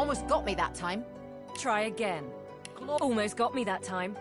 Almost got me that time. Try again. Almost got me that time.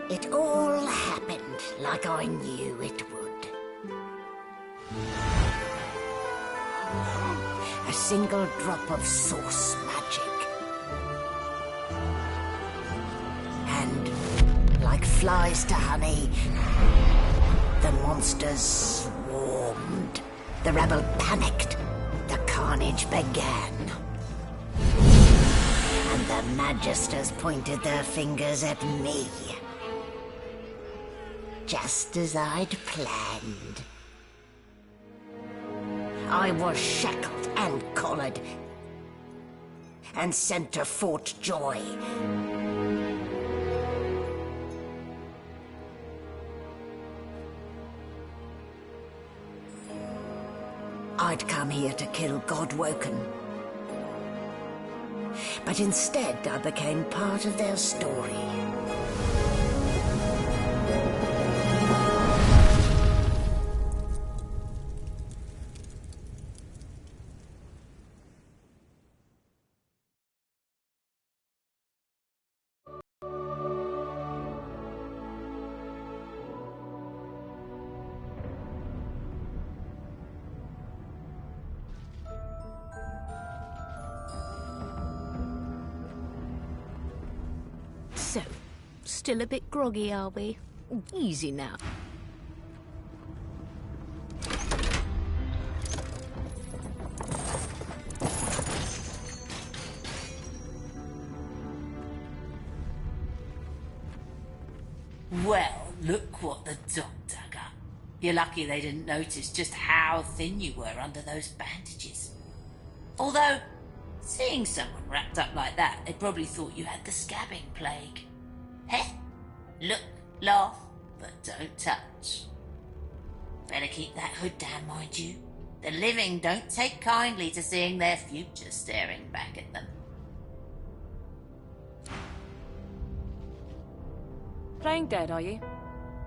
It all happened like I knew it would. A single drop of source magic. And, like flies to honey, the monsters swarmed. The rebel panicked. The carnage began. And the Magisters pointed their fingers at me. Just as I'd planned. I was shackled and collared, and sent to Fort Joy. I'd come here to kill Godwoken. But instead, I became part of their story. So, still a bit groggy, are we? Easy now. Well, look what the doc dug up. You're lucky they didn't notice just how thin you were under those bandages. Although, seeing someone wrapped up like that, they probably thought you had the scabbing plague. Heh? Look, laugh, but don't touch. Better keep that hood down, mind you. The living don't take kindly to seeing their future staring back at them. Playing dead, are you?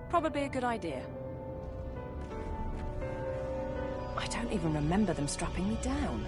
Probably a good idea. I don't even remember them strapping me down.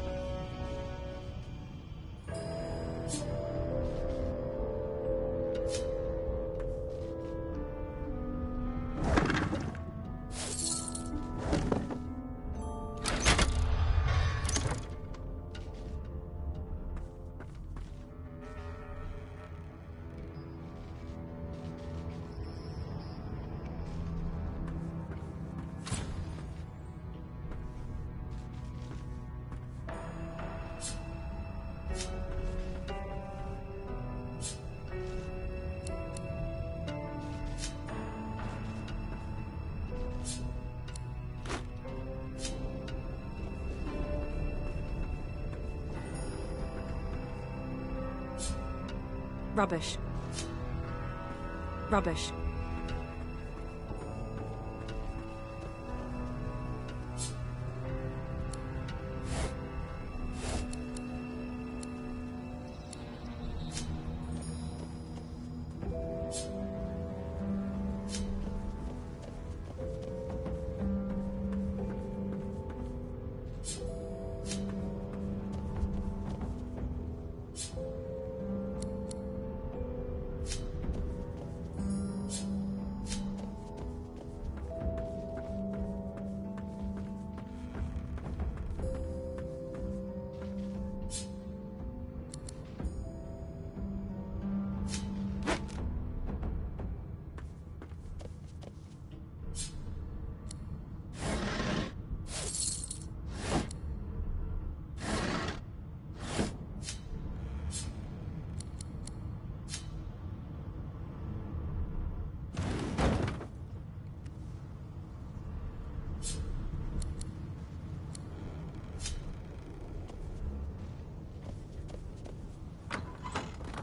Rubbish. Rubbish.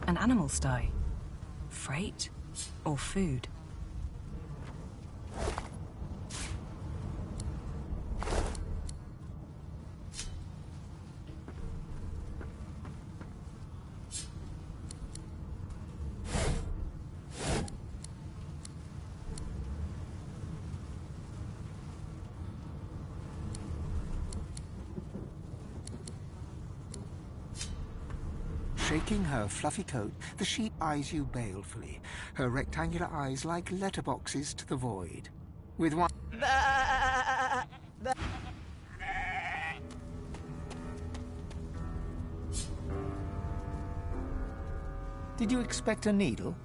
An animal sty. Freight or food? Shaking her fluffy coat, the sheep eyes you balefully, her rectangular eyes like letterboxes to the void. With one... Did you expect a needle?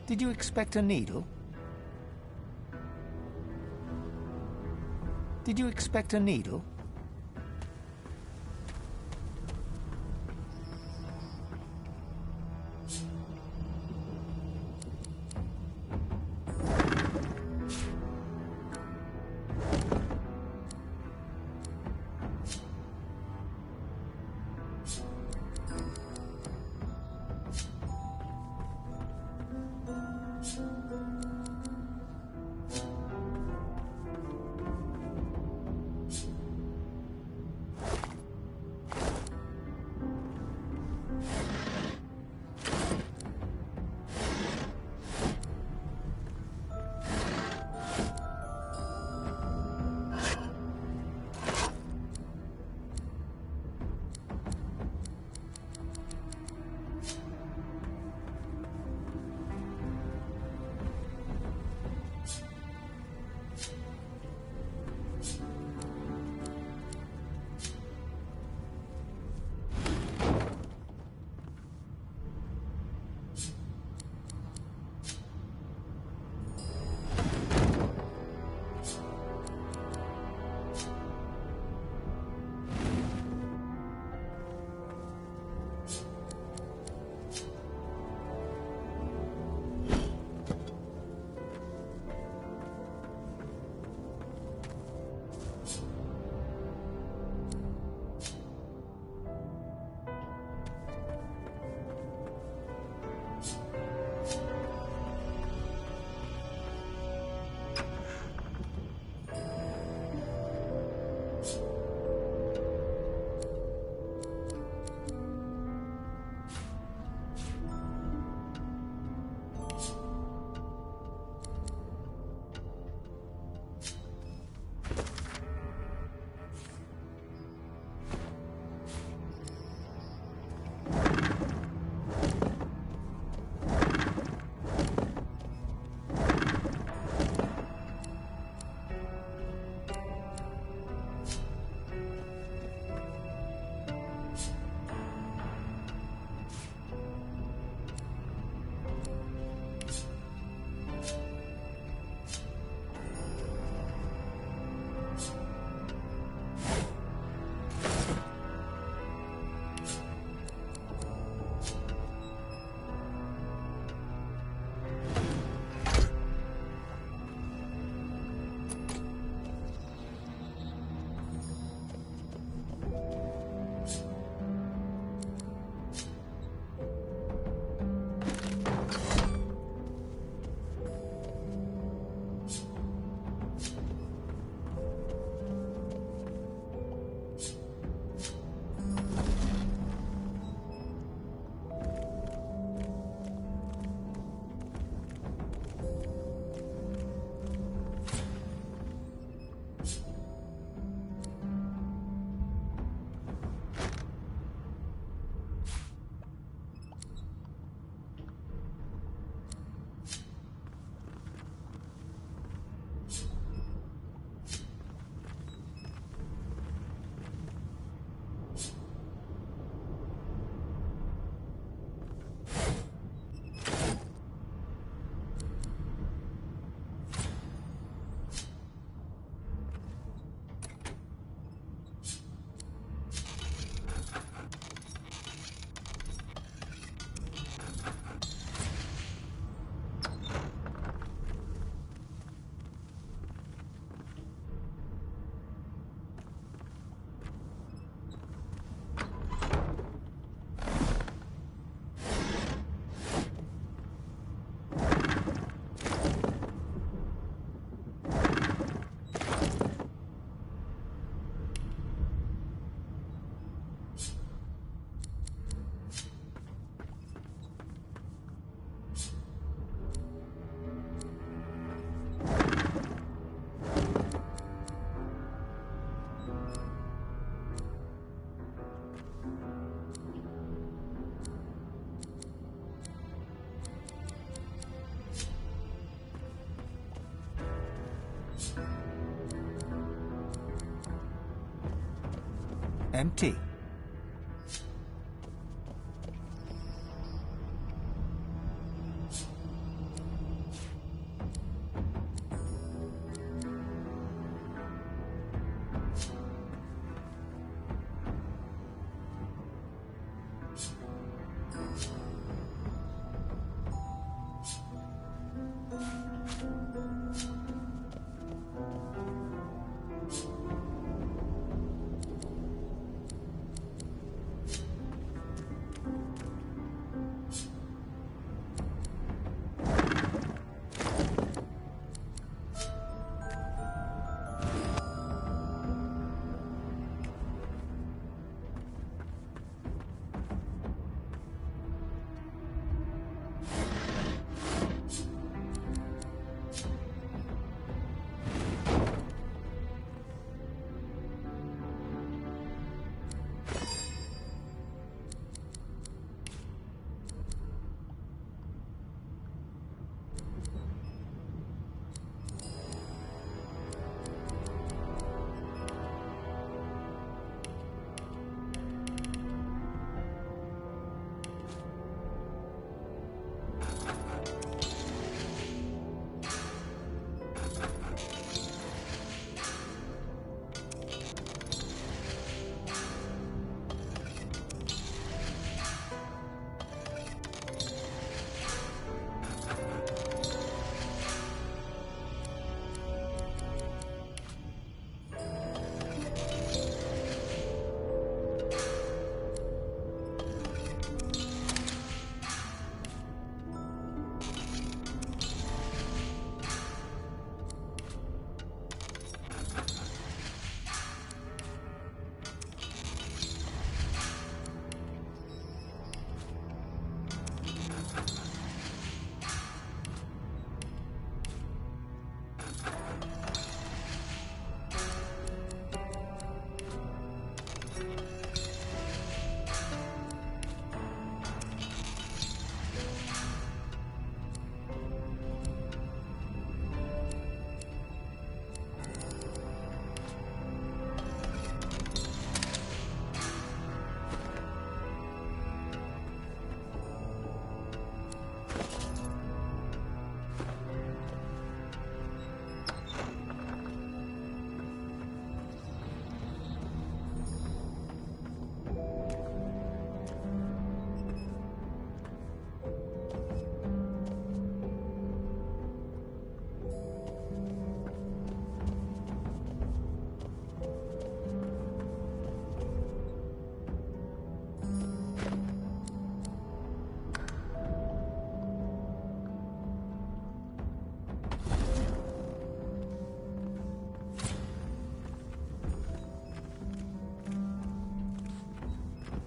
Did you expect a needle? Did you expect a needle? Empty.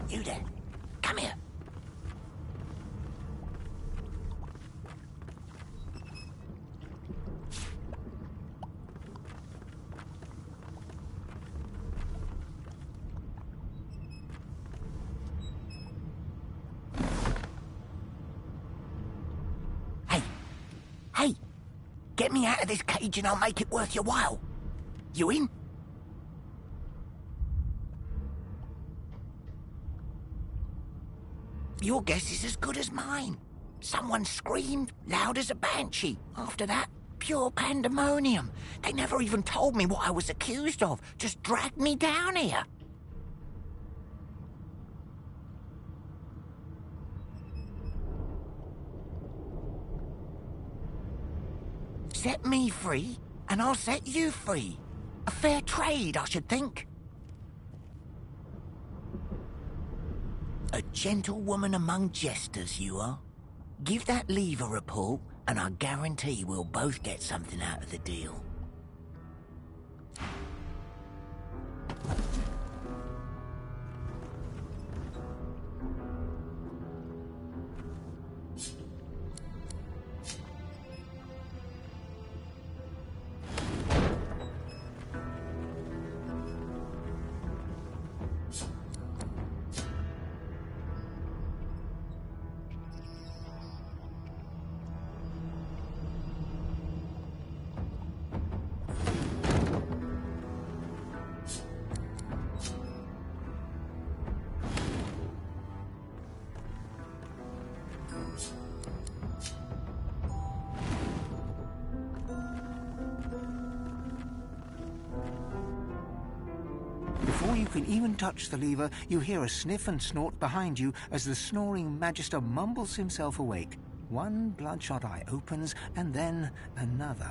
You there. Come here. Hey, get me out of this cage and I'll make it worth your while. You in? Your guess is as good as mine. Someone screamed loud as a banshee. After that, pure pandemonium. They never even told me what I was accused of. Just dragged me down here. Set me free, and I'll set you free. A fair trade, I should think. A gentlewoman among jesters, you are. Give that lever a pull, and I guarantee we'll both get something out of the deal. you can even touch the lever, you hear a sniff and snort behind you as the snoring Magister mumbles himself awake. One bloodshot eye opens, and then another.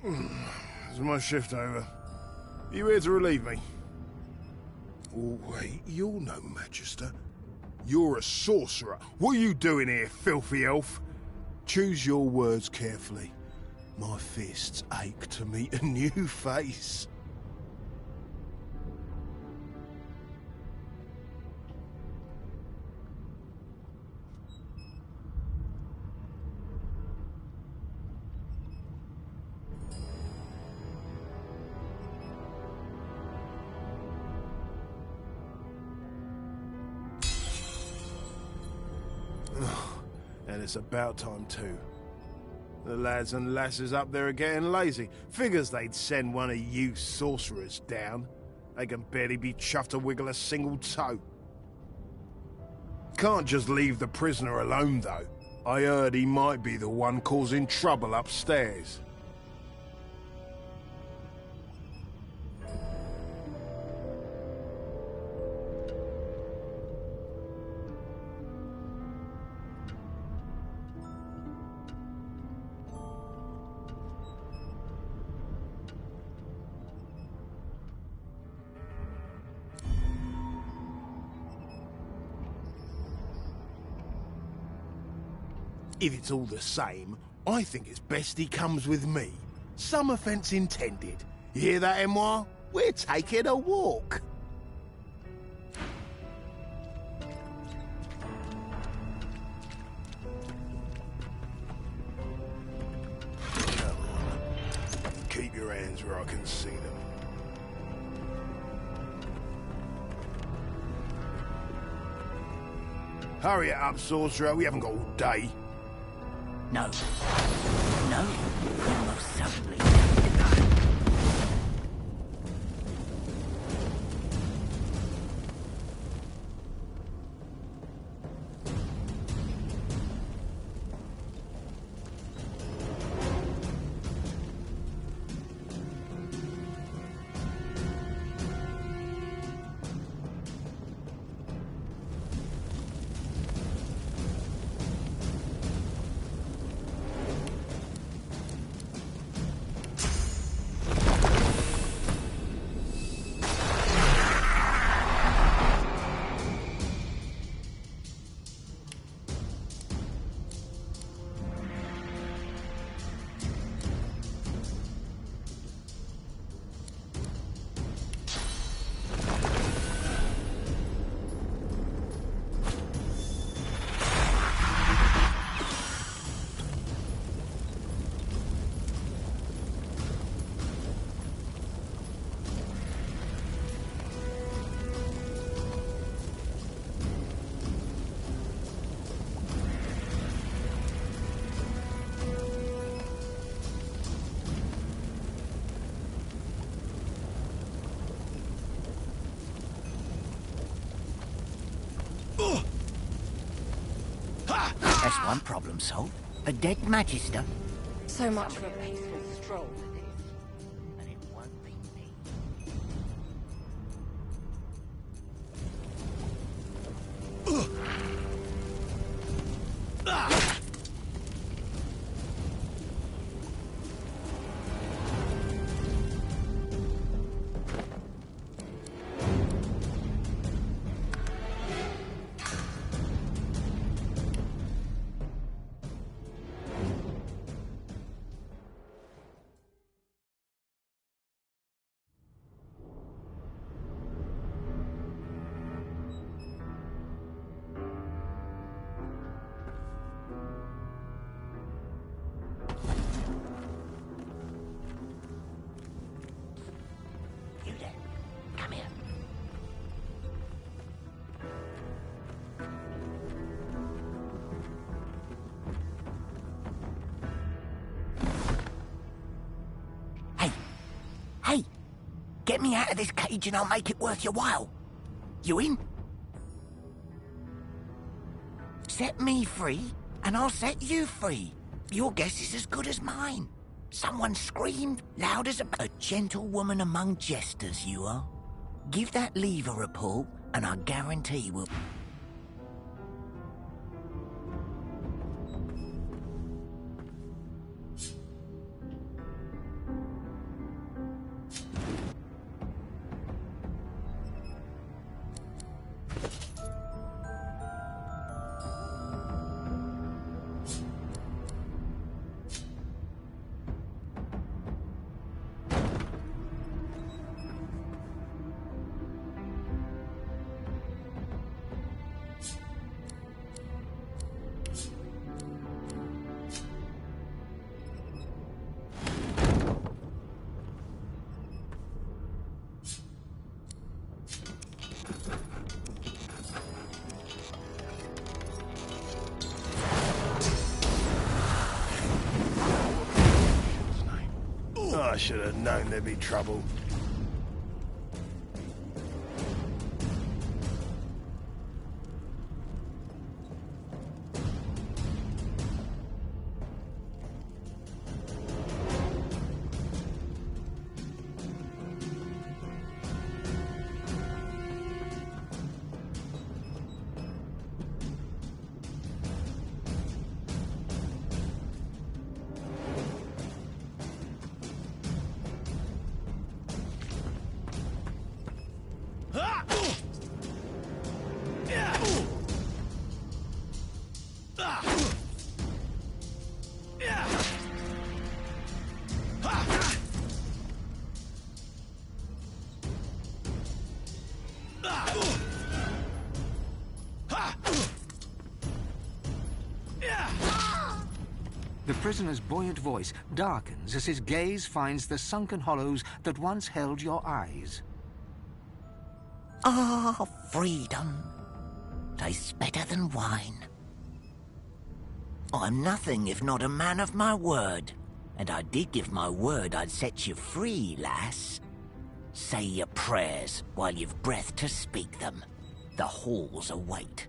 Is my shift over? Are you here to relieve me? Oh, wait, you're no Magister. You're a sorcerer. What are you doing here, filthy elf? Choose your words carefully. My fists ache to meet a new face. And it's about time too. The lads and lasses up there are getting lazy. Figures they'd send one of you sorcerers down. They can barely be chuffed to wiggle a single toe. Can't just leave the prisoner alone, though. I heard he might be the one causing trouble upstairs. If it's all the same, I think it's best he comes with me. Some offence intended. You hear that, Emoire? We're taking a walk. Come on. Keep your hands where I can see them. Hurry it up, sorcerer. We haven't got all day. No. No, you most certainly. That's one problem solved. A dead Magister. So much for a peaceful stroll. And it won't be me. You there. Come here. Hey. Hey. Get me out of this cage and I'll make it worth your while. You in? Set me free and I'll set you free. Your guess is as good as mine. Someone screamed loud as a gentlewoman among jesters, you are. Give that lever a pull, and I guarantee we'll... I should have known there'd be trouble. The prisoner's buoyant voice darkens as his gaze finds the sunken hollows that once held your eyes. Ah, freedom. Tastes better than wine. I'm nothing if not a man of my word. And I did give my word I'd set you free, lass. Say your prayers while you've breath to speak them. The halls await.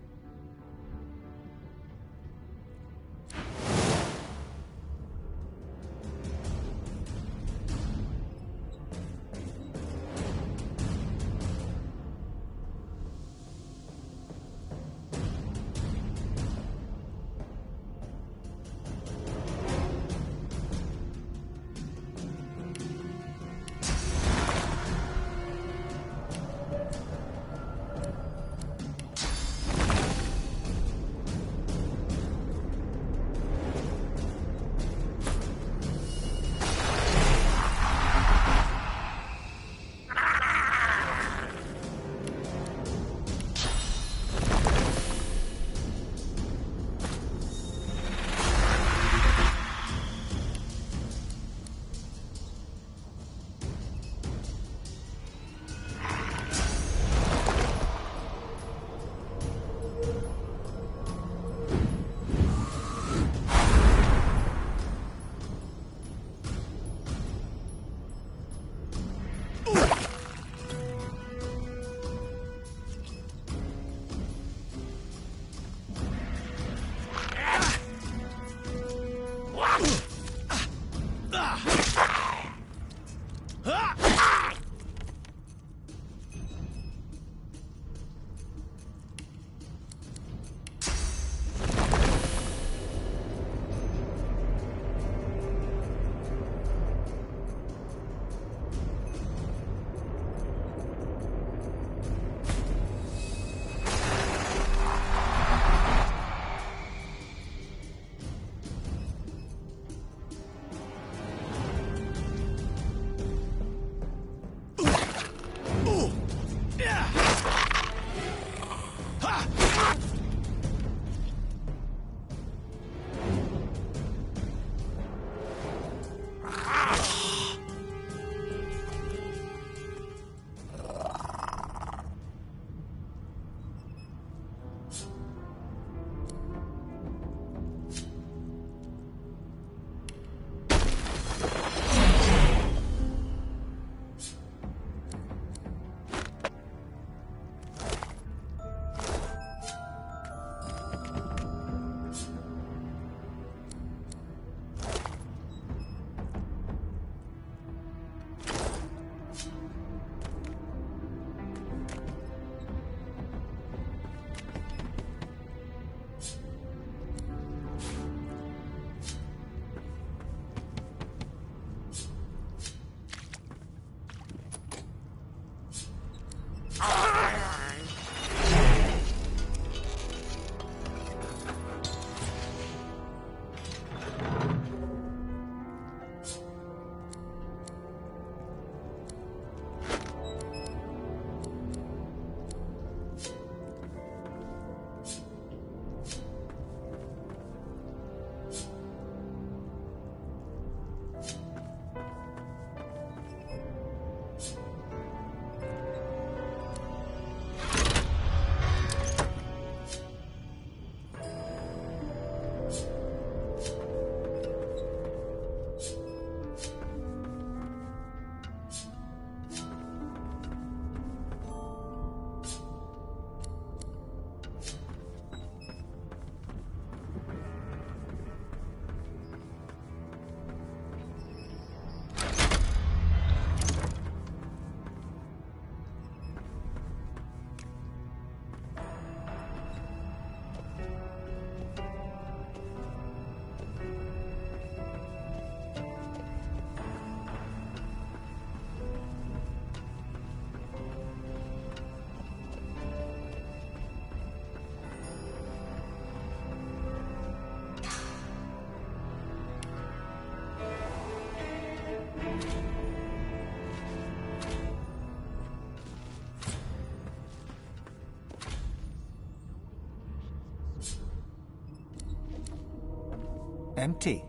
Empty.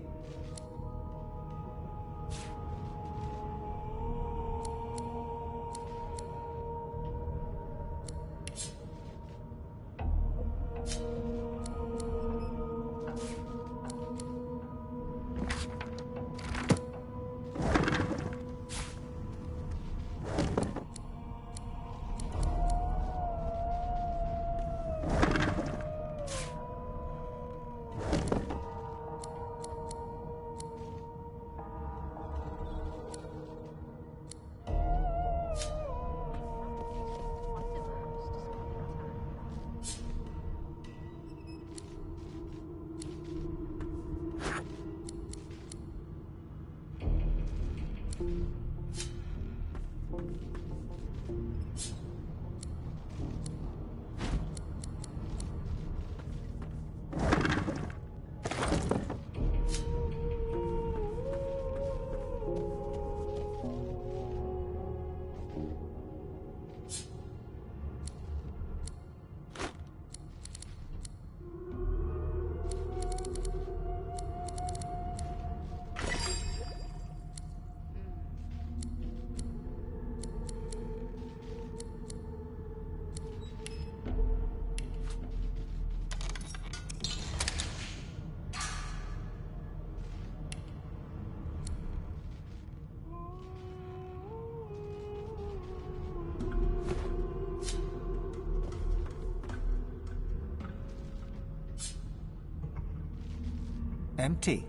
Empty.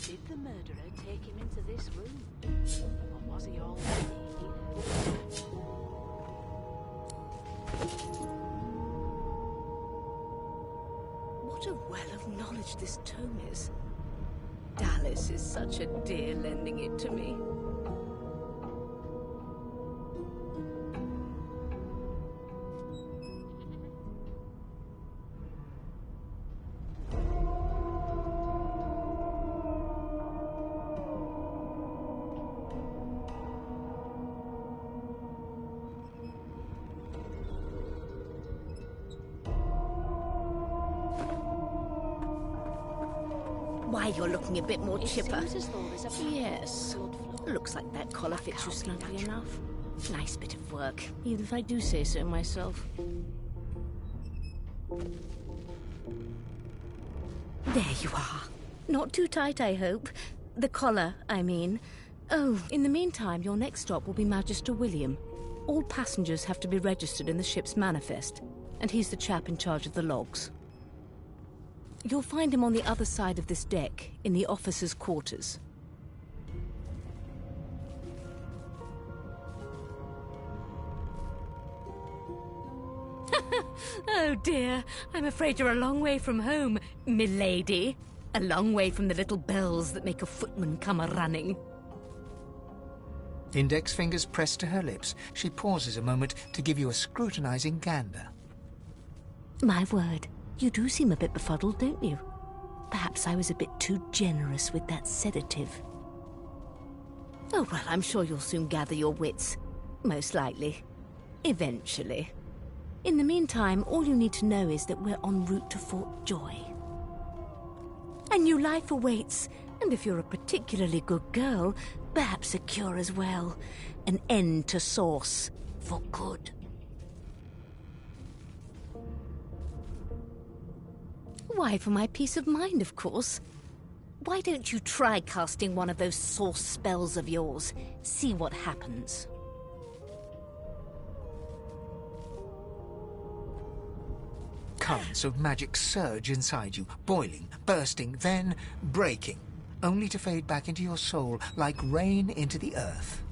Did the murderer take him into this room? Or was he already here? What a well of knowledge this tome is. Dallas is such a dear lending it to me. Why, you're looking a bit more chipper. Yes. Looks like that collar fits you snugly enough. Nice bit of work, even if I do say so myself. There you are. Not too tight, I hope. The collar, I mean. Oh, in the meantime, your next stop will be Magister William. All passengers have to be registered in the ship's manifest, and he's the chap in charge of the logs. You'll find him on the other side of this deck, in the officers' quarters. Oh dear, I'm afraid you're a long way from home, milady. A long way from the little bells that make a footman come a-running. Index fingers pressed to her lips, she pauses a moment to give you a scrutinizing gander. My word, you do seem a bit befuddled, don't you? Perhaps I was a bit too generous with that sedative. Oh, well, I'm sure you'll soon gather your wits. Most likely. Eventually. In the meantime, all you need to know is that we're en route to Fort Joy. A new life awaits, and if you're a particularly good girl, perhaps a cure as well. An end to Source. For good. Why, for my peace of mind, of course. Why don't you try casting one of those Source spells of yours? See what happens. Currents of magic surge inside you, boiling, bursting, then breaking, only to fade back into your soul like rain into the earth.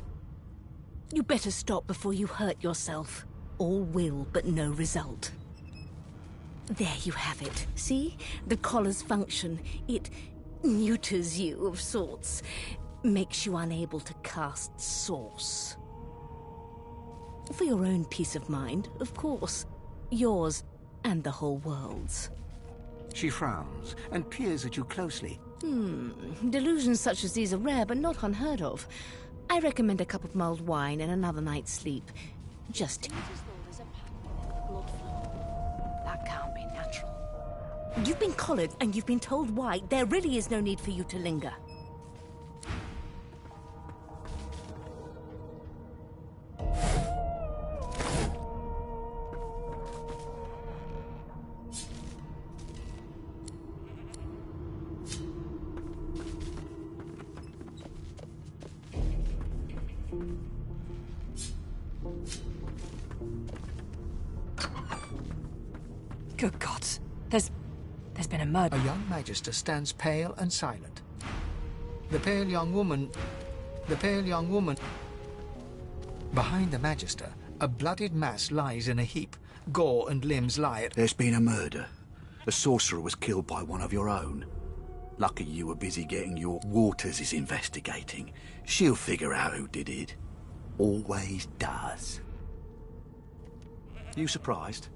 You better stop before you hurt yourself. All will, but no result. There you have it. See? The collar's function. It neuters you of sorts. Makes you unable to cast Source. For your own peace of mind, of course. Yours and the whole world's. She frowns and peers at you closely, Delusions such as these are rare, but not unheard of. I recommend a cup of mulled wine and another night's sleep. Just... Seems as though there's a pattern in the blood flow. That can't be natural. You've been collared, and you've been told why. There really is no need for you to linger. Good God. There's been a murder. A young magister stands pale and silent. The pale young woman... Behind the magister, a bloodied mass lies in a heap. Gore and limbs lie at... There's been a murder. The sorcerer was killed by one of your own. Lucky you were busy getting your... Waters is investigating. She'll figure out who did it. Always does. You surprised?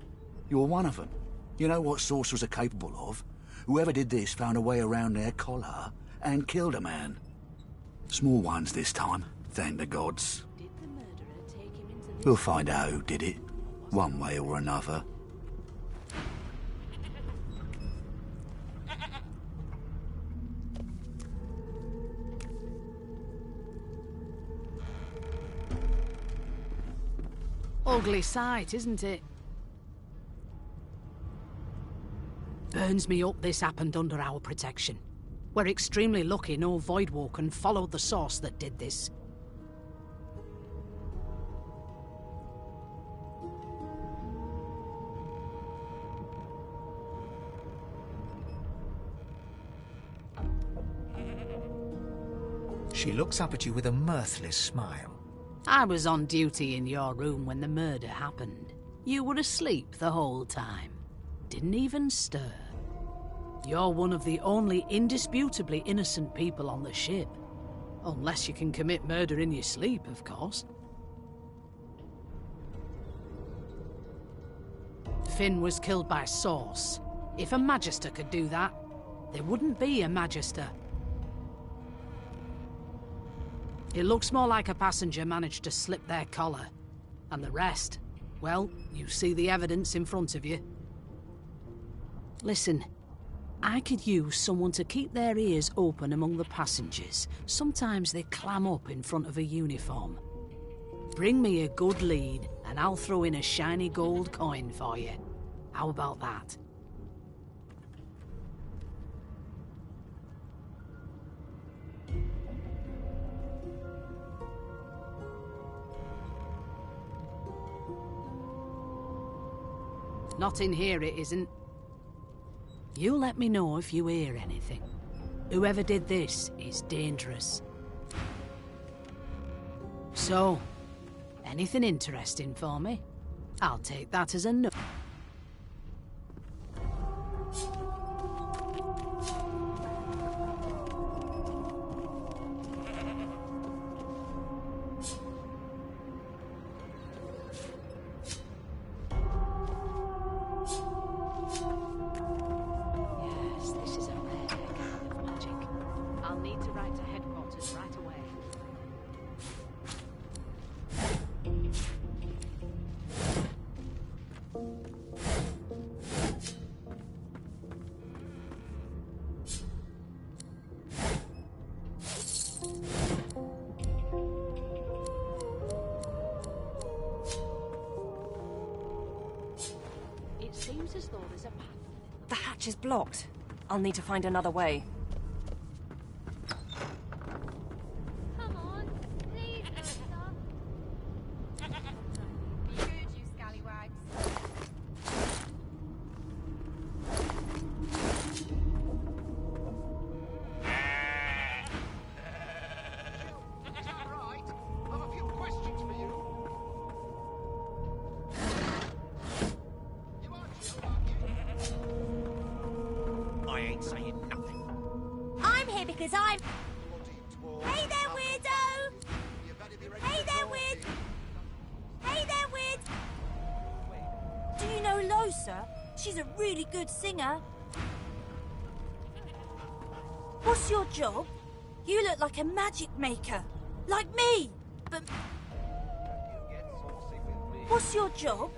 You're one of them. You know what sorcerers are capable of? Whoever did this found a way around their collar and killed a man. Small ones this time, thank the gods. Did the murderer take him into this We'll find out who did it, one way or another. ugly sight, isn't it? Burns me up this happened under our protection. We're extremely lucky no Voidwalker followed the source that did this. She looks up at you with a mirthless smile. I was on duty in your room when the murder happened. You were asleep the whole time. Didn't even stir. You're one of the only indisputably innocent people on the ship. Unless you can commit murder in your sleep, of course. Finn was killed by Source. If a Magister could do that, there wouldn't be a Magister. It looks more like a passenger managed to slip their collar. And the rest, well, you see the evidence in front of you. Listen, I could use someone to keep their ears open among the passengers. Sometimes they clam up in front of a uniform. Bring me a good lead, and I'll throw in a shiny gold coin for you. How about that? Not in here, it isn't. You let me know if you hear anything. Whoever did this is dangerous. So, anything interesting for me? I'll take that as a no. Yes, this is a rare kind of magic. I'll need to write to headquarters right away. It seems as though there's a path. The hatch is blocked. I'll need to find another way. Come on, please, Elsa. Be good, you scallywags. Is that right? I've a few questions for you. You are Jill, aren't you? I ain't saying nothing. I'm here because I'm... Bloody dwarf. Hey there, weirdo! You better be ready Hey to there, go. weird! Hey there, weird! Do you know Losa? She's a really good singer. What's your job? You look like a magic maker. Like me. But... What's your job?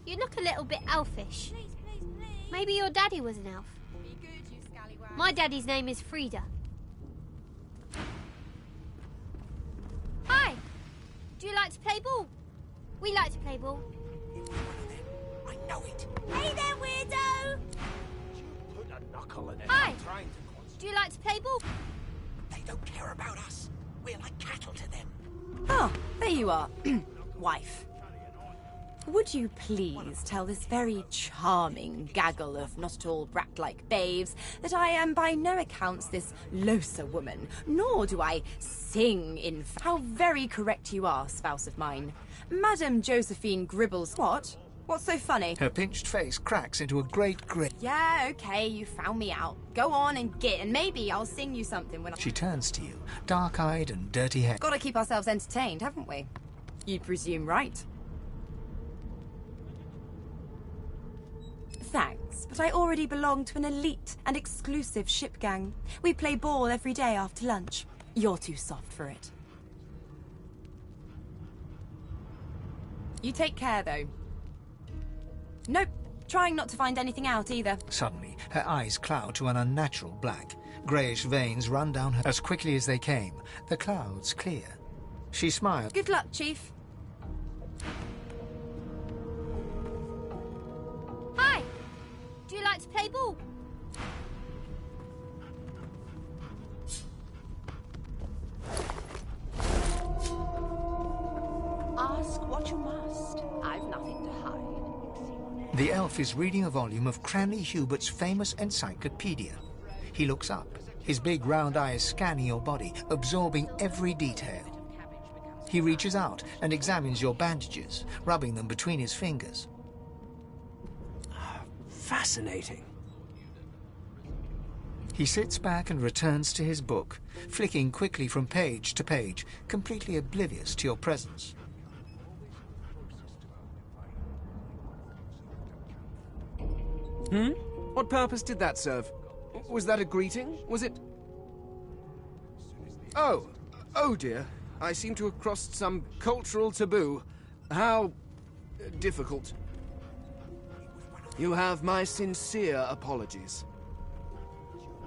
You look a little bit elfish. Please, please, please. Maybe your daddy was an elf. Be good, you scallywag. My daddy's name is Frida. Hi! Do you like to play ball? We like to play ball. It was one of them. I know it. Hey there, weirdo! Put a knuckle in it. Hi! I'm trying to Do you like to play ball? They don't care about us. We're like cattle to them. Ah, there you are, wife. Would you please tell this very charming gaggle of not-at-all brat-like babes that I am by no accounts this Losa woman, nor do I sing in... How very correct you are, spouse of mine. Madam Josephine Gribbles... What? What's so funny? Her pinched face cracks into a great grin. Yeah, okay, you found me out. Go on and git, and maybe I'll sing you something when I... She turns to you, dark-eyed and dirty-haired. Gotta keep ourselves entertained, haven't we? You'd presume right. Thanks, but I already belong to an elite and exclusive ship gang. We play ball every day after lunch. You're too soft for it. You take care, though. Nope, trying not to find anything out either. Suddenly, her eyes cloud to an unnatural black. Greyish veins run down her as quickly as they came. The clouds clear. She smiles. Good luck, Chief. Hi! Do you like to play ball? Ask what you must. I've nothing to hide. The elf is reading a volume of Cranley Hubert's famous encyclopedia. He looks up, his big round eyes scanning your body, absorbing every detail. He reaches out and examines your bandages, rubbing them between his fingers. Fascinating. He sits back and returns to his book, flicking quickly from page to page, completely oblivious to your presence. What purpose did that serve? Was that a greeting? Was it... Oh dear. I seem to have crossed some cultural taboo. How... difficult. You have my sincere apologies.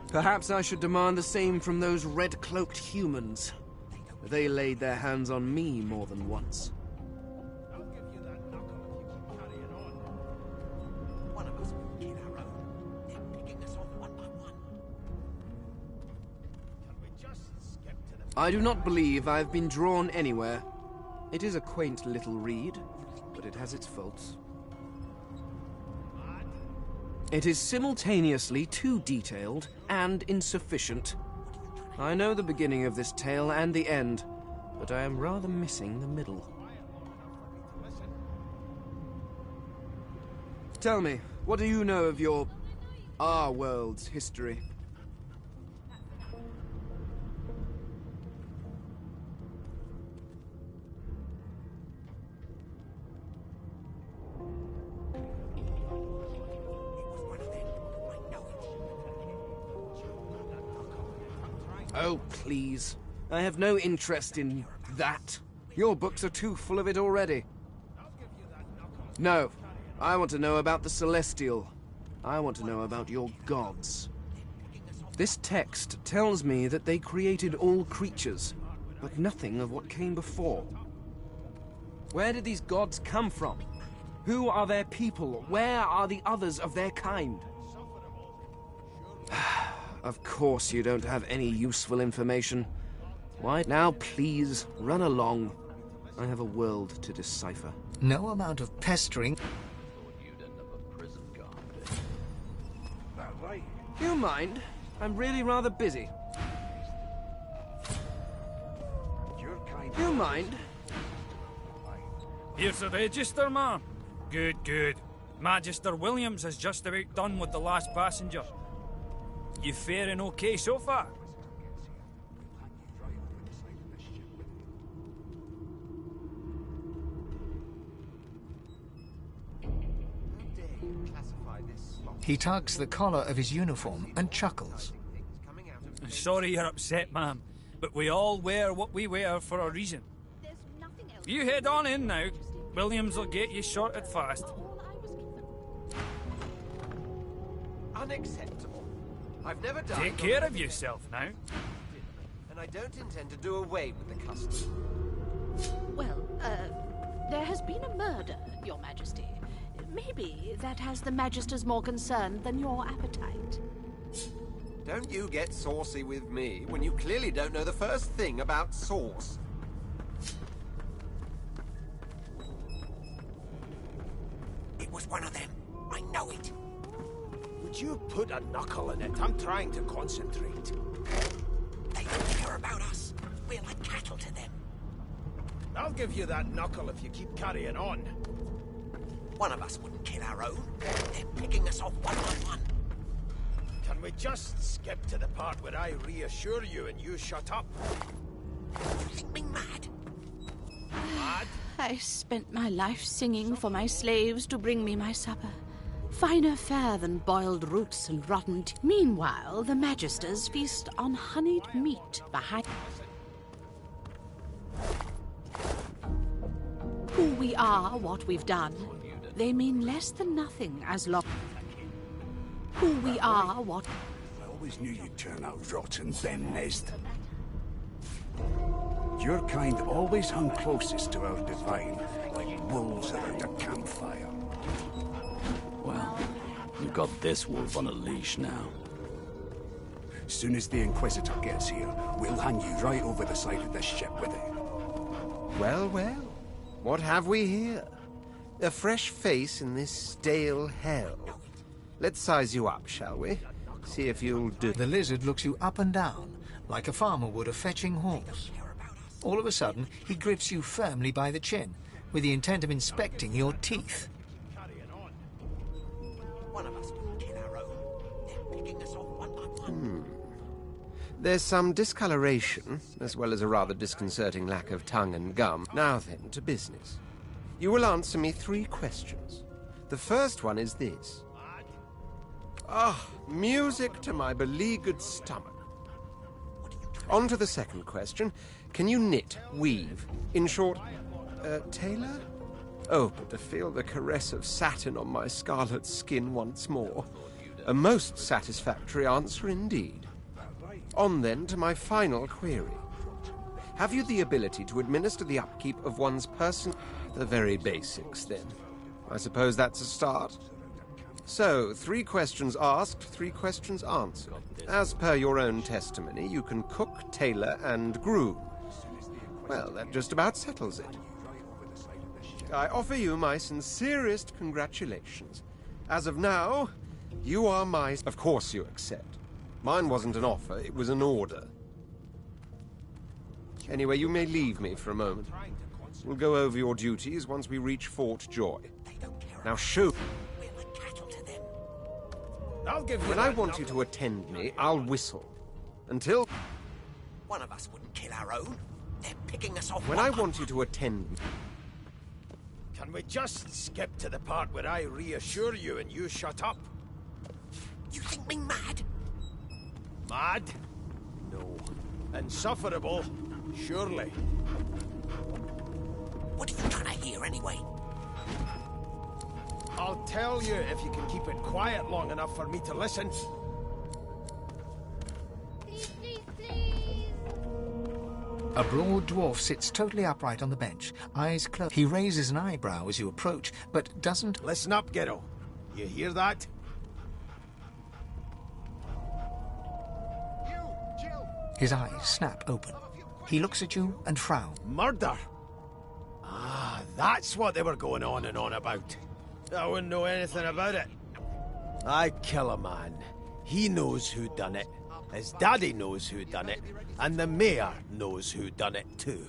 Perhaps I should demand the same from those red-cloaked humans. They laid their hands on me more than once. I do not believe I've been drawn anywhere. It is a quaint little read, but it has its faults. It is simultaneously too detailed and insufficient. I know the beginning of this tale and the end, but I am rather missing the middle. Tell me, what do you know of our world's history? Oh, please. I have no interest in that. Your books are too full of it already. No. I want to know about the Celestial. I want to know about your gods. This text tells me that they created all creatures, but nothing of what came before. Where did these gods come from? Who are their people? Where are the others of their kind? Of course you don't have any useful information. Why, now please, run along. I have a world to decipher. No amount of pestering... You mind? I'm really rather busy. You mind? Here's the register, ma'am. Good, good. Magister Williams has just about done with the last passenger. You faring okay so far? He tugs the collar of his uniform and chuckles. Sorry you're upset, ma'am, but we all wear what we wear for a reason. You head on in now. Williams will get you sorted fast. Unacceptable. I've never done... Take care of yourself now. And I don't intend to do away with the custom. Well, there has been a murder, Your Majesty. Maybe that has the Magisters more concerned than your appetite. Don't you get saucy with me when you clearly don't know the first thing about sauce. It was one of them. I know it. Would you put a knuckle in it? I'm trying to concentrate. They don't care about us. We're like cattle to them. I'll give you that knuckle if you keep carrying on. One of us wouldn't kill our own. They're picking us off one by one. Can we just skip to the part where I reassure you and you shut up? You think me mad? Mad? I spent my life singing for my slaves to bring me my supper. Finer fare than boiled roots and rotten tea. Meanwhile, the Magisters feast on honeyed meat behind... Who we are, what we've done, they mean less than nothing as long... Who we are, what... I always knew you'd turn out rotten, Ben Nest. Your kind always hung closest to our divine, like wolves around a campfire. Well, you've got this wolf on a leash now. As soon as the Inquisitor gets here, we'll hang you right over the side of the ship with it. Well, well. What have we here? A fresh face in this stale hell. Let's size you up, shall we? See if you'll do... The lizard looks you up and down, like a farmer would a fetching horse. All of a sudden, he grips you firmly by the chin, with the intent of inspecting your teeth. One of us wouldn't kill our own. They're picking us off one by one. There's some discoloration, as well as a rather disconcerting lack of tongue and gum. Now then, to business. You will answer me 3 questions. The first one is this. Music to my beleaguered stomach. On to the second question. Can you knit, weave? In short, tailor? Oh, but to feel the caress of satin on my scarlet skin once more. A most satisfactory answer indeed. On then to my final query. Have you the ability to administer the upkeep of one's person? The very basics, then. I suppose that's a start. So, 3 questions asked, 3 questions answered. As per your own testimony, you can cook, tailor, and groom. Well, that just about settles it. I offer you my sincerest congratulations. As of now, you are my... Of course you accept. Mine wasn't an offer, it was an order. Anyway, you may leave me for a moment. We'll go over your duties once we reach Fort Joy. Now shoot. I'll give you when I want you to attend me, I'll whistle. Until... One of us wouldn't kill our own. They're picking us off when I want you to attend me... Can we just skip to the part where I reassure you and you shut up? You think me mad? Mad? No. Insufferable? Surely. What are you trying to hear anyway? I'll tell you if you can keep it quiet long enough for me to listen. Please, please, please. A broad dwarf sits totally upright on the bench, eyes closed. He raises an eyebrow as you approach, but doesn't... Listen up, Ghetto. You hear that? His eyes snap open. He looks at you and frowns. Murder? Ah, that's what they were going on and on about. I wouldn't know anything about it. I'd kill a man. He knows who done it. His daddy knows who done it. And the mayor knows who done it too.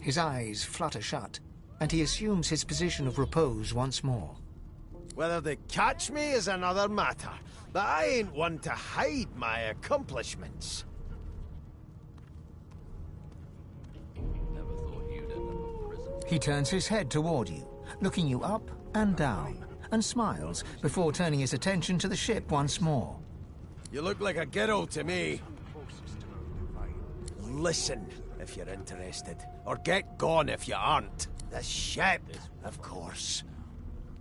His eyes flutter shut, and he assumes his position of repose once more. Whether they catch me is another matter, but I ain't one to hide my accomplishments. He turns his head toward you, looking you up and down, and smiles before turning his attention to the ship once more. You look like a girl to me. Listen, if you're interested. Or get gone if you aren't. The ship, of course.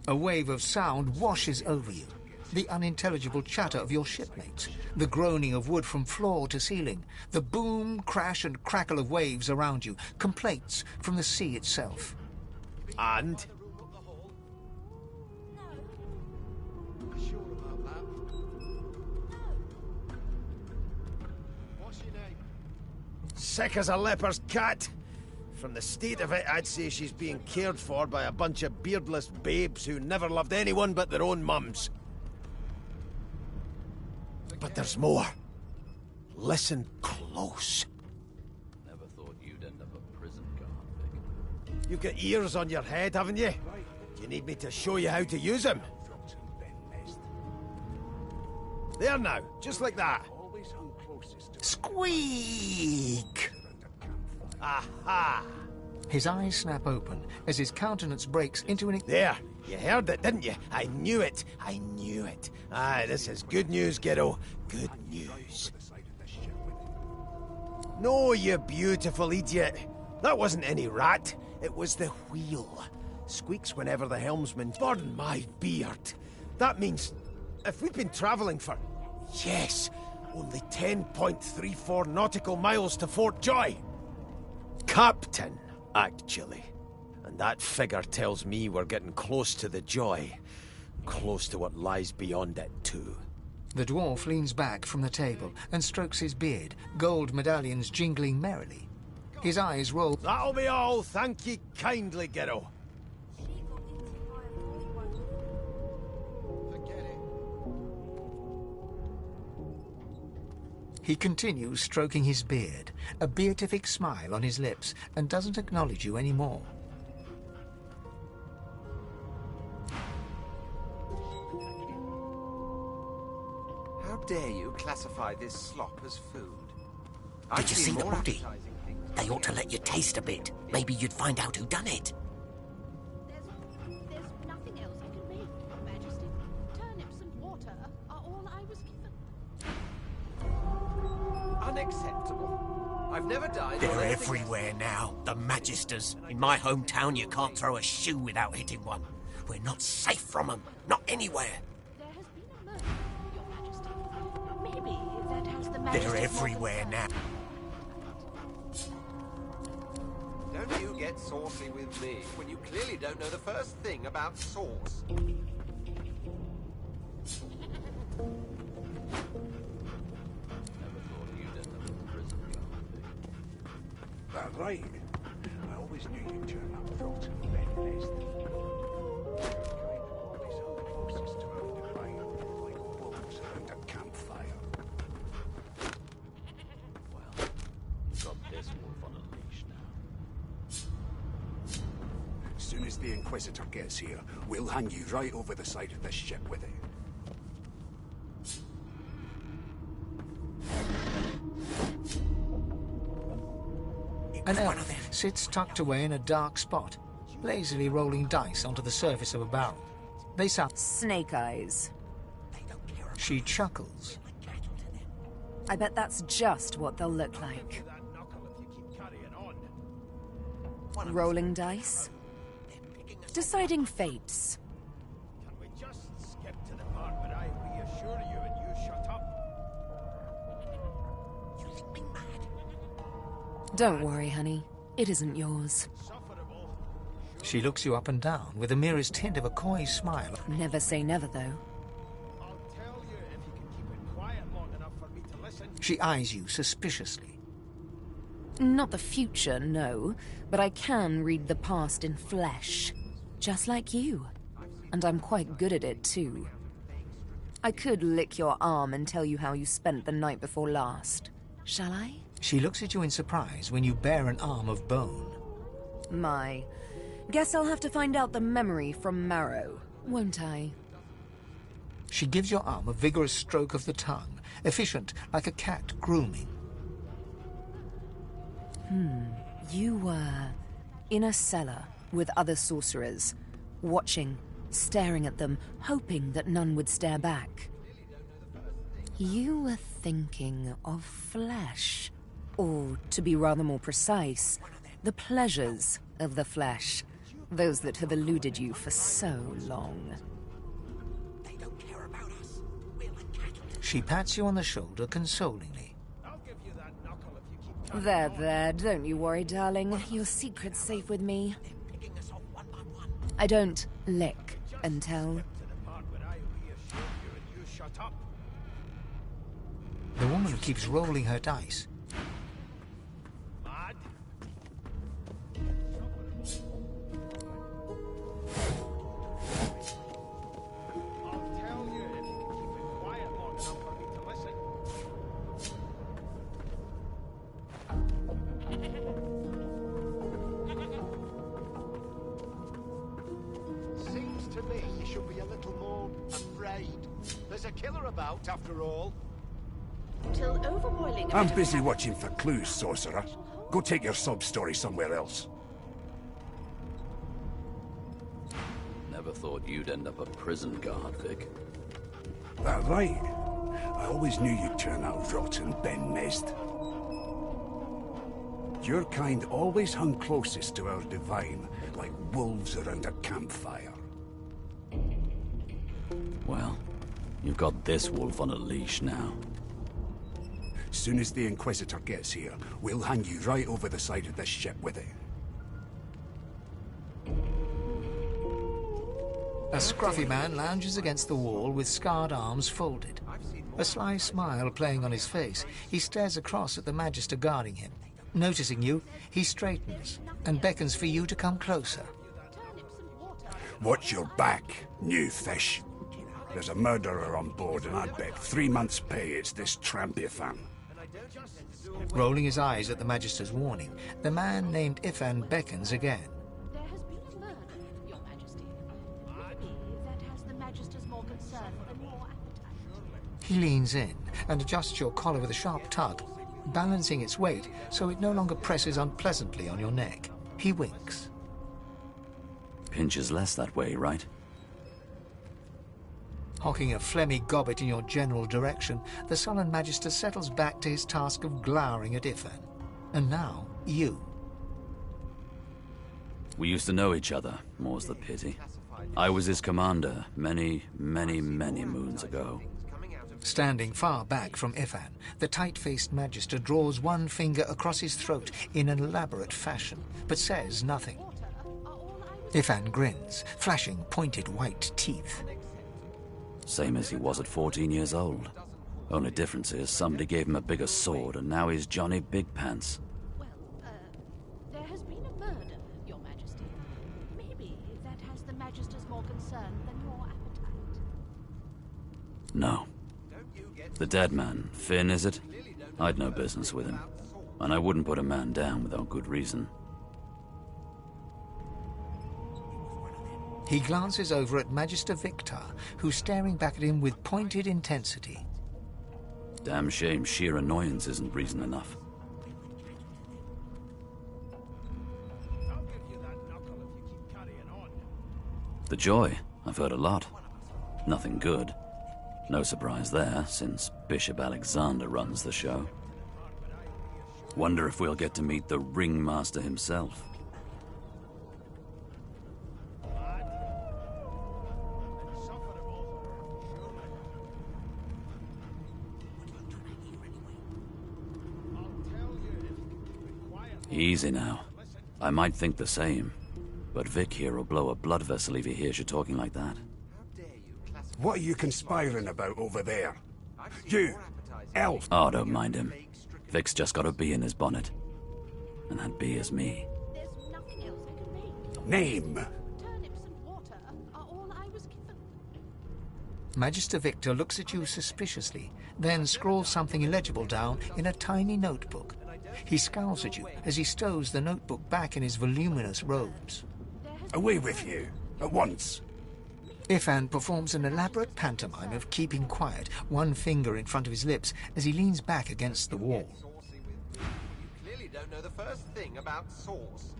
A wave of sound washes over you. The unintelligible chatter of your shipmates, the groaning of wood from floor to ceiling, the boom, crash and crackle of waves around you, complaints from the sea itself. And? Sick as a leper's cat. From the state of it, I'd say she's being cared for by a bunch of beardless babes who never loved anyone but their own mums. But there's more. Listen close. Never thought you'd end up a prison guard. You've got ears on your head, haven't you? Do you need me to show you how to use them? There now, just like that. Squeak! Aha! His eyes snap open as his countenance breaks into an... There! You heard it, didn't you? I knew it! I knew it! Aye, this is good news, kiddo. Good news. No, you beautiful idiot. That wasn't any rat. It was the wheel. Squeaks whenever the helmsman... Burn my beard! That means... if we'd been travelling for... yes! Only 10.34 nautical miles to Fort Joy! Captain, actually. And that figure tells me we're getting close to the Joy. Close to what lies beyond it, too. The dwarf leans back from the table and strokes his beard, gold medallions jingling merrily. His eyes roll... That'll be all, thank ye kindly, Gero. He continues stroking his beard, a beatific smile on his lips, and doesn't acknowledge you anymore. How dare you classify this slop as food? Did you see the body? They ought to let you taste a bit. Maybe you'd find out who done it. There's nothing else I can make, Your Majesty. Turnips and water are all I was given. Unacceptable. I've never died. They're everywhere now, the Magisters. In my hometown, you can't throw a shoe without hitting one. We're not safe from them. Not anywhere. There has been a murder, Your Majesty. Maybe that has the Majesty... They're everywhere now. Don't you get saucy with me when you clearly don't know the first thing about sauce. That right. I always knew you'd turn up throat and bend less. Closest to the fire, like wolves around a campfire. Well, you've got this wolf on a leash now. As soon as the Inquisitor gets here, we'll hang you right over the side of this ship with it. An elf sits tucked away in a dark spot, lazily rolling dice onto the surface of a barrel. They sound... Snake eyes. She chuckles. I bet that's just what they'll look like. Rolling dice. Deciding fates. Can we just skip to the part where I reassure you and you shut up? You think me mad? Don't worry, honey. It isn't yours. She looks you up and down with the merest hint of a coy smile. Never say never, though. I'll tell you if you can keep it quiet long enough for me to listen. She eyes you suspiciously. Not the future, no, but I can read the past in flesh. Just like you. And I'm quite good at it, too. I could lick your arm and tell you how you spent the night before last. Shall I? She looks at you in surprise when you bare an arm of bone. My. Guess I'll have to find out the memory from Marrow, won't I? She gives your arm a vigorous stroke of the tongue, efficient like a cat grooming. You were in a cellar with other sorcerers, watching staring at them, hoping that none would stare back. You were thinking of flesh, or, to be rather more precise, the pleasures of the flesh, those that have eluded you for so long. She pats you on the shoulder consolingly. There, don't you worry, darling. Your secret's safe with me. I don't lick and tell. The woman keeps rolling her dice. After all. Till overboiling. I'm busy watching for clues, sorcerer. Go take your sub-story somewhere else. Never thought you'd end up a prison guard, Vic. That right? I always knew you'd turn out rotten, Ben Mezd. Your kind always hung closest to our divine, like wolves around a campfire. Well, you've got this wolf on a leash now. Soon as the Inquisitor gets here, we'll hang you right over the side of this ship with it. A scruffy man lounges against the wall with scarred arms folded. A sly smile playing on his face, he stares across at the Magister guarding him. Noticing you, he straightens and beckons for you to come closer. Watch your back, new fish. There's a murderer on board, and I'd bet 3 months' pay it's this tramp Ifan. Rolling his eyes at the Magister's warning, the man named Ifan beckons again. There has been a murder, Your Majesty. Maybe that has the Magister's more concern than your appetite. He leans in and adjusts your collar with a sharp tug, balancing its weight so it no longer presses unpleasantly on your neck. He winks. Pinches less that way, right? Hocking a phlegmy gobbet in your general direction, the sullen Magister settles back to his task of glowering at Ifan. And now, you. We used to know each other, more's the pity. I was his commander many, many, many moons ago. Standing far back from Ifan, the tight-faced Magister draws one finger across his throat in an elaborate fashion, but says nothing. Ifan grins, flashing pointed white teeth. Same as he was at 14 years old. Only difference is somebody gave him a bigger sword and now he's Johnny Big Pants. Well, there has been a murder, Your Majesty. Maybe that has the Magister's more concern than your appetite. No. The dead man, Finn, is it? I'd no business with him. And I wouldn't put a man down without good reason. He glances over at Magister Victor, who's staring back at him with pointed intensity. Damn shame sheer annoyance isn't reason enough. The joy, I've heard a lot. Nothing good. No surprise there, since Bishop Alexander runs the show. Wonder if we'll get to meet the Ringmaster himself. Easy now. I might think the same, but Vic here will blow a blood vessel if he hears you talking like that. What are you conspiring about over there? You, elf! Oh, don't mind him. Vic's just got a bee in his bonnet. And that bee is me. There's nothing else I can make. Name! Turnips and water are all I was given. Magister Victor looks at you suspiciously, then scrawls something illegible down in a tiny notebook. He scowls at you as he stows the notebook back in his voluminous robes. Away with you, at once. Ifan performs an elaborate pantomime of keeping quiet, one finger in front of his lips as he leans back against the wall. You clearly don't know the first thing about sauce.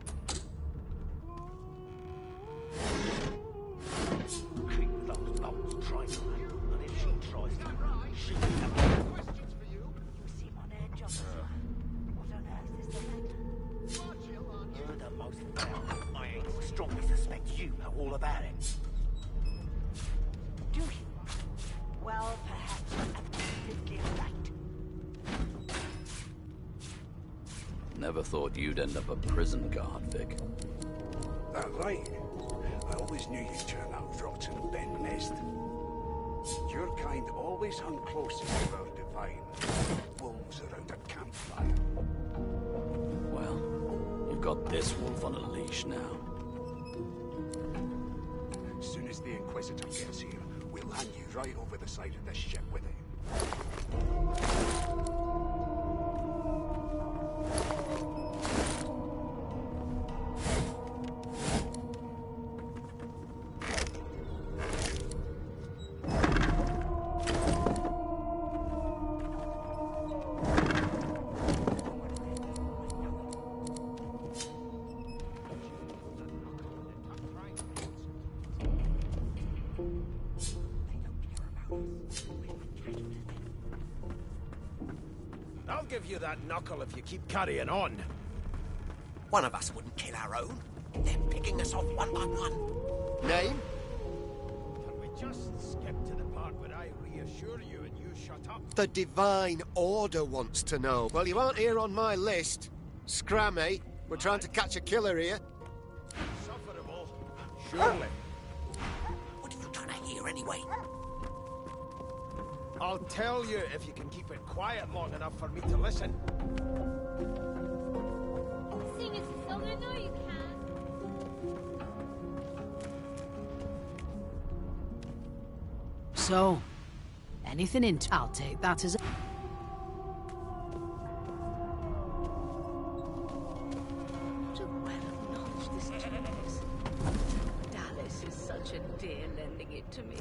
I strongly suspect you know all about it. Do you? Well, perhaps you're right. Never thought you'd end up a prison guard, Vic. That right. I always knew you'd turn out rotten and bent-messed. Your kind always hung closest to our divine. Wolves around a campfire. Well, you've got this wolf on a leash now. As soon as the Inquisitor gets here, we'll hand you right over the side of this ship with it. I'll give you that knuckle if you keep carrying on. One of us wouldn't kill our own. They're picking us off one by one. Name? Can we just skip to the part where I reassure you and you shut up? The Divine Order wants to know. Well, you aren't here on my list. Scrammy, we're trying to catch a killer here. Sufferable, surely. What are you trying to hear anyway? I'll tell you if you can keep it quiet long enough for me to listen. Sing us a song, I know you can. So, anything I'll take that as a... What a well of knowledge this tune is. Dallas is such a dear lending it to me.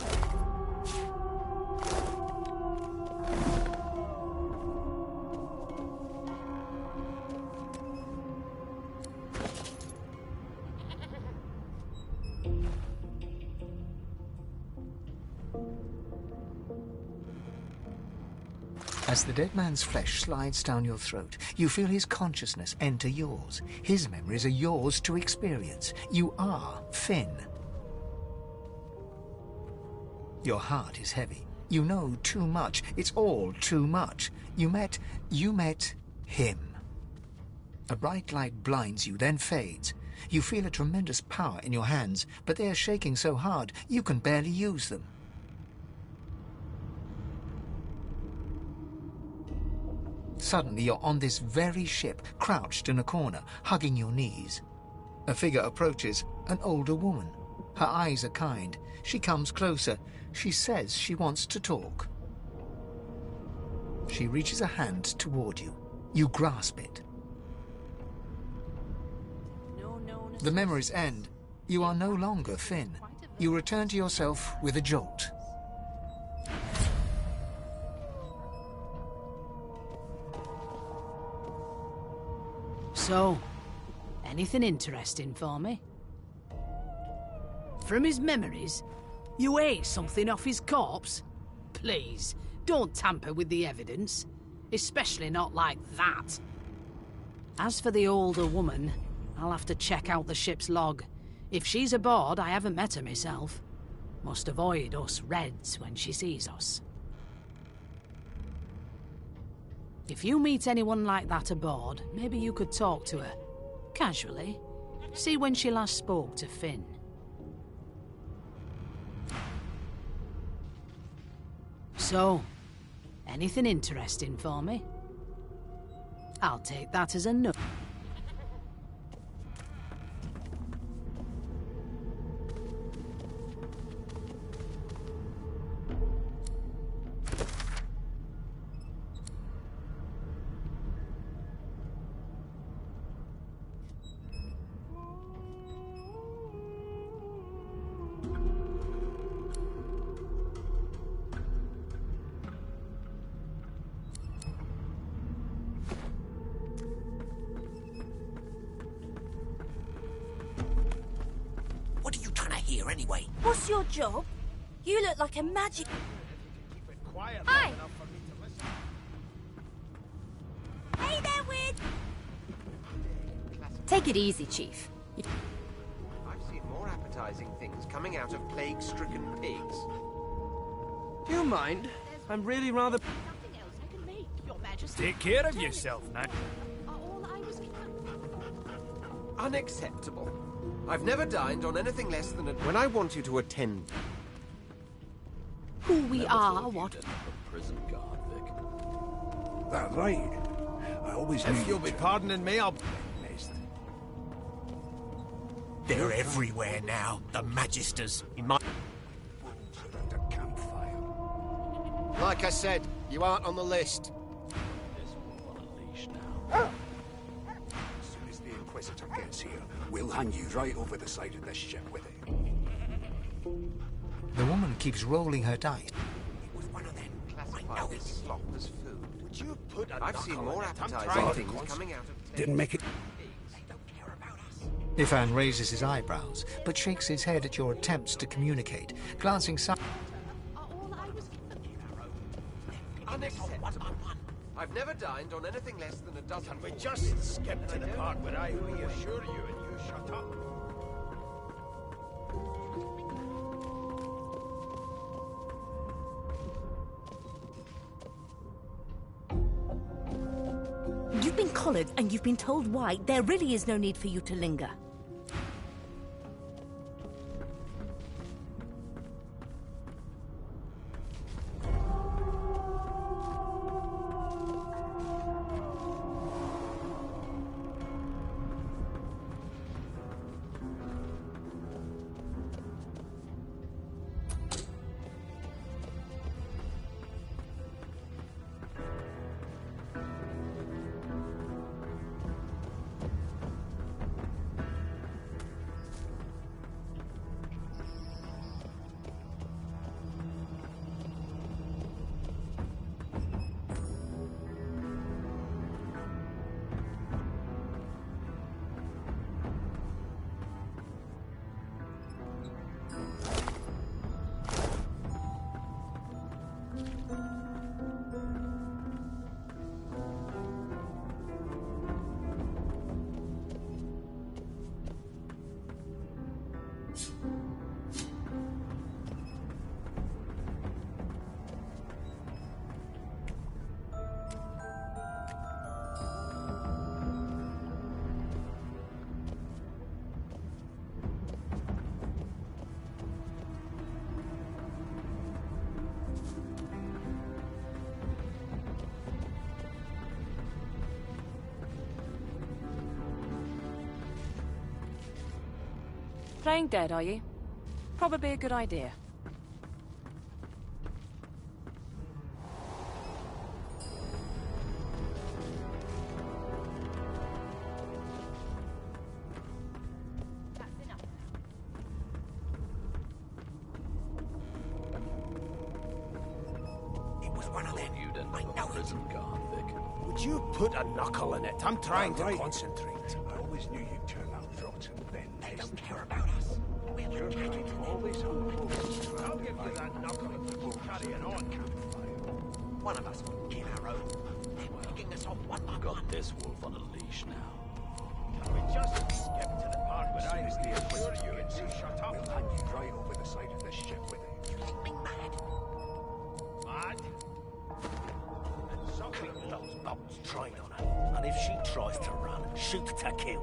As the dead man's flesh slides down your throat, you feel his consciousness enter yours. His memories are yours to experience. You are Finn. Your heart is heavy. You know too much. It's all too much. You met him. A bright light blinds you, then fades. You feel a tremendous power in your hands, but they are shaking so hard you can barely use them. Suddenly you're on this very ship, crouched in a corner, hugging your knees. A figure approaches, an older woman. Her eyes are kind. She comes closer. She says she wants to talk. She reaches a hand toward you. You grasp it. The memories end. You are no longer Finn. You return to yourself with a jolt. So, anything interesting for me? From his memories, you ate something off his corpse? Please, don't tamper with the evidence. Especially not like that. As for the older woman, I'll have to check out the ship's log. If she's aboard, I haven't met her myself. Must avoid us Reds when she sees us. If you meet anyone like that aboard, maybe you could talk to her. Casually. See when she last spoke to Finn. So, anything interesting for me? I'll take that as a no. What are you trying to hear anyway? What's your job? You look like a magic... Hi! Hey there, Wid! Take it easy, Chief. I've seen more appetizing things coming out of plague-stricken pigs. Do you mind? I'm really rather... Nothing else I can make, Your Majesty. Take care of yourself now. All I was given. Unacceptable. I've never dined on anything less than a... When I want you to attend... Who we are, what? Prison guard, Vic. That right. I always knew... If you'll be pardoning me, I'll... They're everywhere now, the Magisters. In my... Like I said, you aren't on the list. This wolf on a leash now. As soon as the Inquisitor gets here, we'll hang you right over the side of this ship with it. The woman keeps rolling her dice. It was one of them. Classify this slop as food. Would you put a I've seen knuckle more in it? I'm appetizing trying things to coming out of... Didn't make it... Ifan raises his eyebrows, but shakes his head at your attempts to communicate, glancing side. All I was given. Unacceptable. I've never dined on anything less than a dozen... Can we just skip to the part where I reassure you and you shut up? You've been collared and you've been told why. There really is no need for you to linger. Playing dead, are you? Probably a good idea. It was one of them. You'd end up a prison guard, Vic. Would you put a knuckle in it? I'm trying to concentrate. I always knew you'd turn out rotten then. They don't care about us. We're You're cattle to them. always unclose to I'll give you that knuckle if you keep carrying on. One of us wouldn't kill our own. They're picking us off one by one. Got this wolf on a leash now. Can we just skip to the part where I reassure you and you shut up? We'll hang you right over the side of this ship with it. You think me mad? Mad? And something those bolts train on her. And if she tries to run, shoot to kill.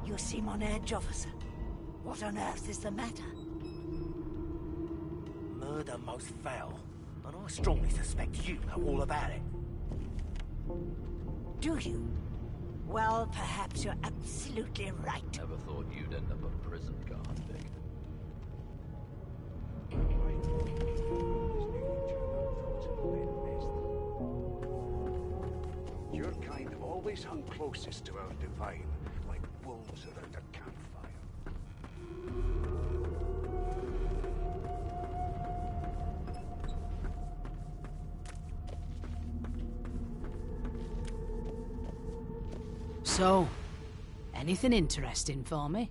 You seem on edge, officer. What on earth is the matter? Murder most foul. And I strongly suspect you know all about it. Do you? Well, perhaps you're absolutely right. Never thought you'd end up a prison guard, Vic. Your kind have always hung closest to our divine, like wolves around a campfire. So, anything interesting for me?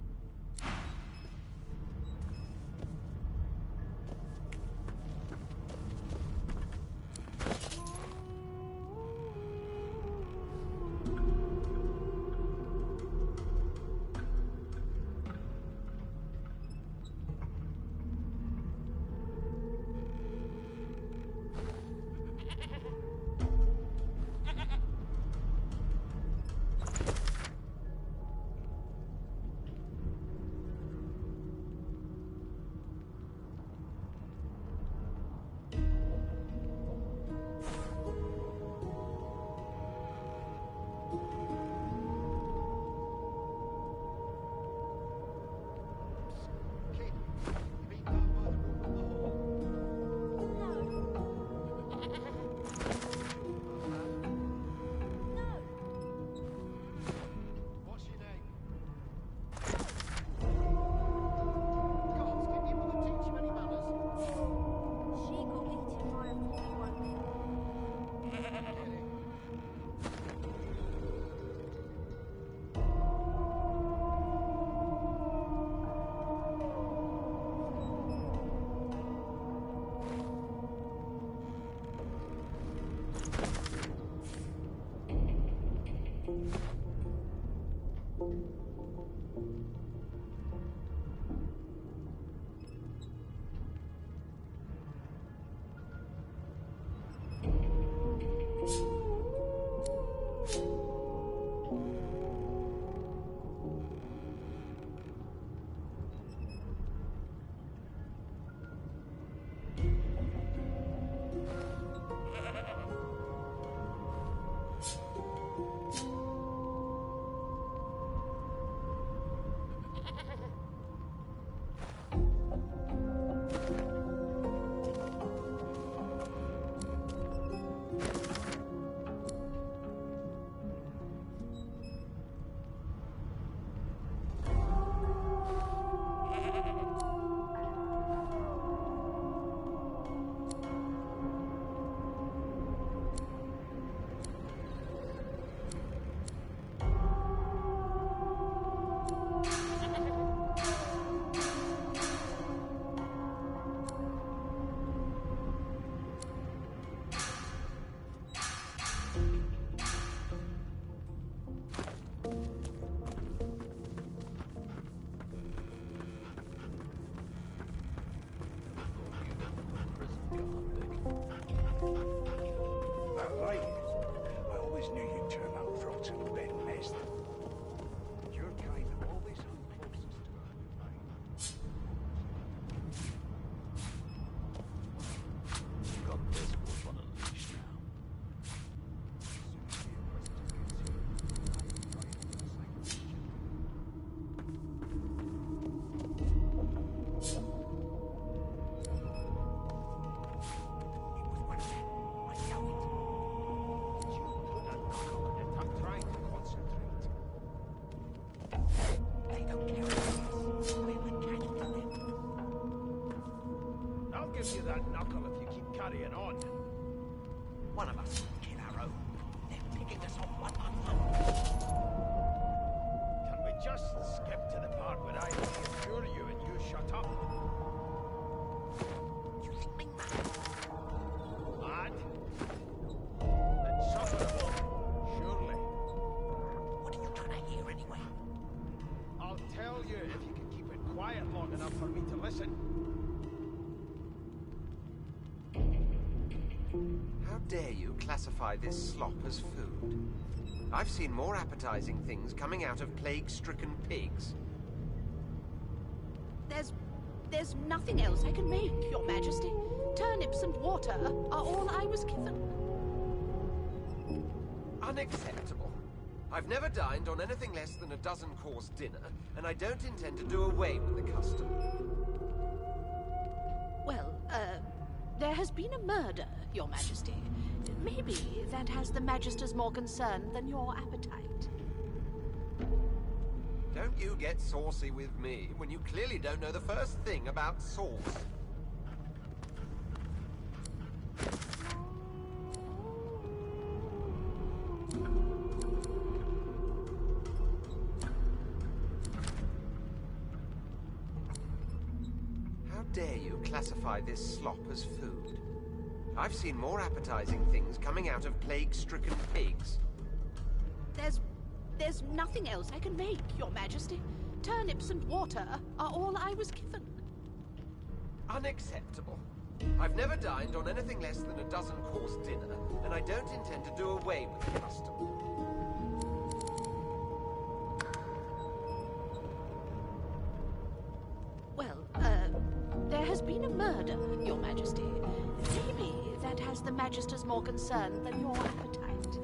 One of us will kill our own. They're picking us off one by one. Can we just skip to the part where I reassure you and you shut up? You think me mad? Mad? Insufferable, surely. What are you trying to hear anyway? I'll tell you if you can keep it quiet long enough for me to listen. How dare you classify this slop as food? I've seen more appetizing things coming out of plague-stricken pigs. There's nothing else I can make, Your Majesty. Turnips and water are all I was given. Unacceptable. I've never dined on anything less than a dozen-course dinner, and I don't intend to do away with the custom. Well, there has been a murder, Your Majesty. Maybe that has the Magisters more concerned than your appetite. Don't you get saucy with me when you clearly don't know the first thing about sauce. How dare you classify this slop as food? I've seen more appetizing things coming out of plague-stricken pigs. There's nothing else I can make, Your Majesty. Turnips and water are all I was given. Unacceptable. I've never dined on anything less than a dozen-course dinner, and I don't intend to do away with the custom. Well, there has been a murder, Your Majesty. Maybe that has the Magisters more concerned than your appetite.